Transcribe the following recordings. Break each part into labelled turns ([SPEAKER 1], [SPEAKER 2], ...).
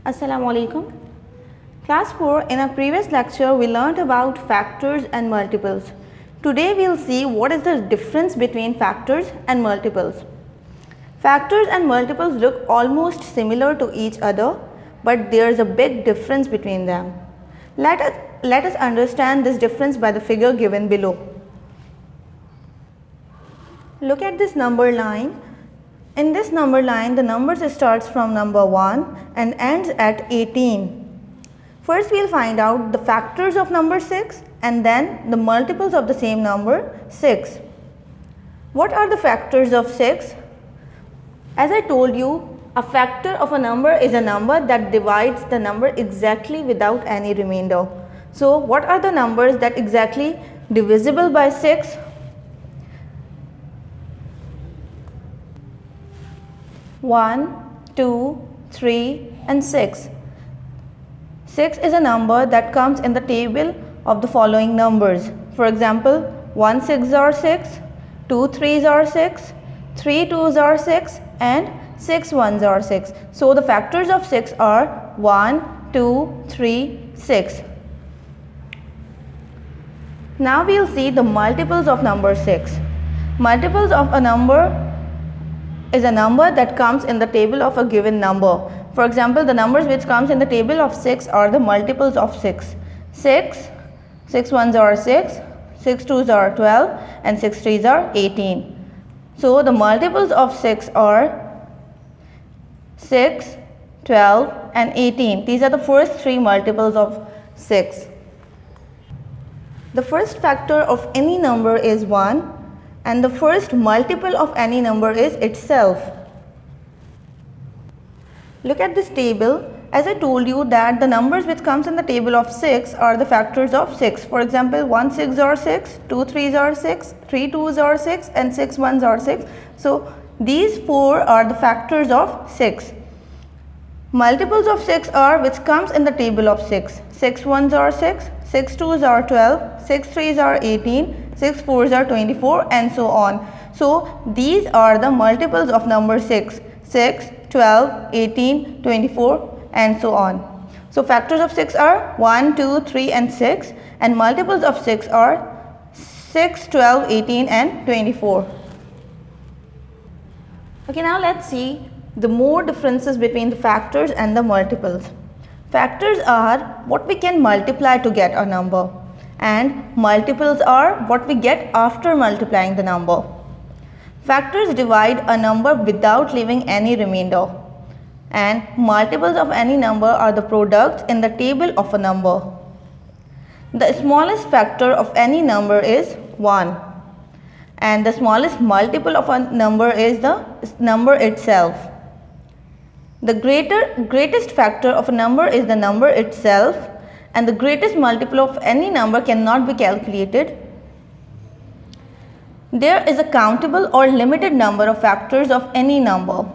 [SPEAKER 1] Assalamu alaikum. Class 4, in our previous lecture we learnt about factors and multiples. Today we will see what is the difference between factors and multiples. Factors and multiples look almost similar to each other, but there is a big difference between them. Let us understand this difference by the figure given below. Look at this number line. In this number line, the numbers starts from number 1 and ends at 18. First we will find out the factors of number 6 and then the multiples of the same number 6. What are the factors of 6? As I told you, a factor of a number is a number that divides the number exactly without any remainder. So what are the numbers that exactly divisible by 6? 1, 2, 3 and 6. 6 is a number that comes in the table of the following numbers. For example, 1 6s are 6, 2 3s are 6, 3 2s are 6 and 6 1s are 6. So the factors of 6 are 1, 2, 3, 6. Now we will see the multiples of number 6. Multiples of a number is a number that comes in the table of a given number. For example, the numbers which comes in the table of 6 are the multiples of 6. 6, 6 1s are 6, 6 2s are 12 and 6 3s are 18. So the multiples of 6 are 6, 12 and 18. These are the first three multiples of 6. The first factor of any number is 1 and the first multiple of any number is itself. Look at this table. As I told you that the numbers which comes in the table of 6 are the factors of 6. For example, 1 6 are 6, 2 3s are 6, 3 2s are 6 and 6 1s are 6. So these four are the factors of 6. Multiples of 6 are which comes in the table of 6. 6 1s are 6, 6 2s are 12, 6 3s are 18, 6 4s are 24 and so on. So these are the multiples of number 6. 6, 12, 18, 24 and so on. So factors of 6 are 1, 2, 3 and 6 and multiples of 6 are 6, 12, 18 and 24. Okay, now let's see the more differences between the factors and the multiples. Factors are what we can multiply to get a number and multiples are what we get after multiplying the number. Factors divide a number without leaving any remainder and multiples of any number are the products in the table of a number. The smallest factor of any number is 1 and the smallest multiple of a number is the number itself. The greatest factor of a number is the number itself and the greatest multiple of any number cannot be calculated. There is a countable or limited number of factors of any number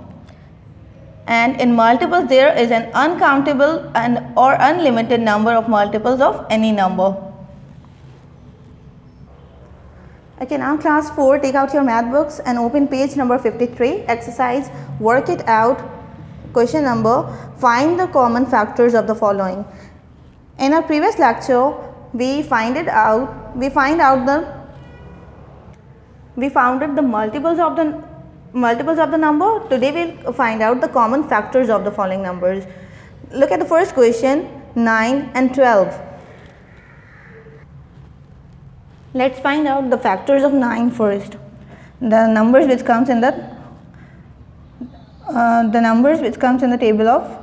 [SPEAKER 1] and in multiples there is an uncountable and or unlimited number of multiples of any number. Okay, now class 4, take out your math books and open page number 53, exercise work it out. Question number, find the common factors of the following. In our previous lecture, we founded the multiples of the number. Today we'll find out the common factors of the following numbers. Look at the first question, 9 and 12. Let's find out the factors of 9 first. The numbers which comes in the table of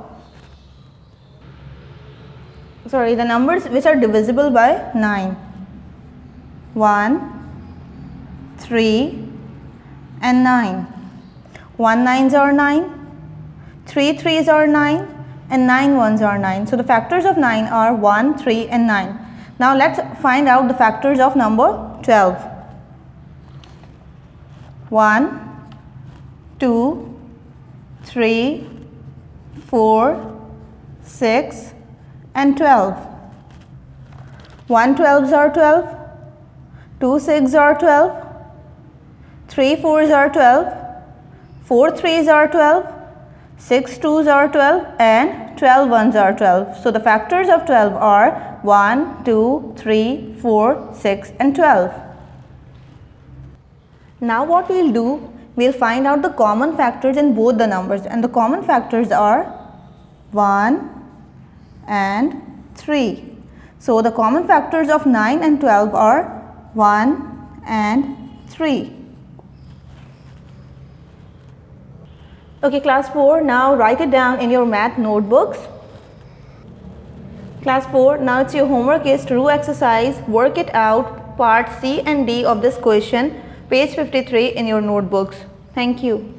[SPEAKER 1] the numbers which are divisible by 9. 1, 3 and 9. 1 9s are 9, 3 3s are 9 and 9 1s are 9. So the factors of 9 are 1, 3 and 9. Now let's find out the factors of number 12. 1, 2, 3, 4, 6 and 12. 1 12s are 12, 2 6s are 12, 3 4s are 12, 4 3s are 12, 6 2s are 12 and 12 1s are 12. So the factors of 12 are 1, 2, 3, 4, 6 and 12. Now what we'll do, we'll find out the common factors in both the numbers, and the common factors are 1 and 3. So the common factors of 9 and 12 are 1 and 3. Okay, class 4, now write it down in your math notebooks. Class 4, now it's your homework is to do exercise, work it out, part C and D of this question, page 53 in your notebooks. Thank you.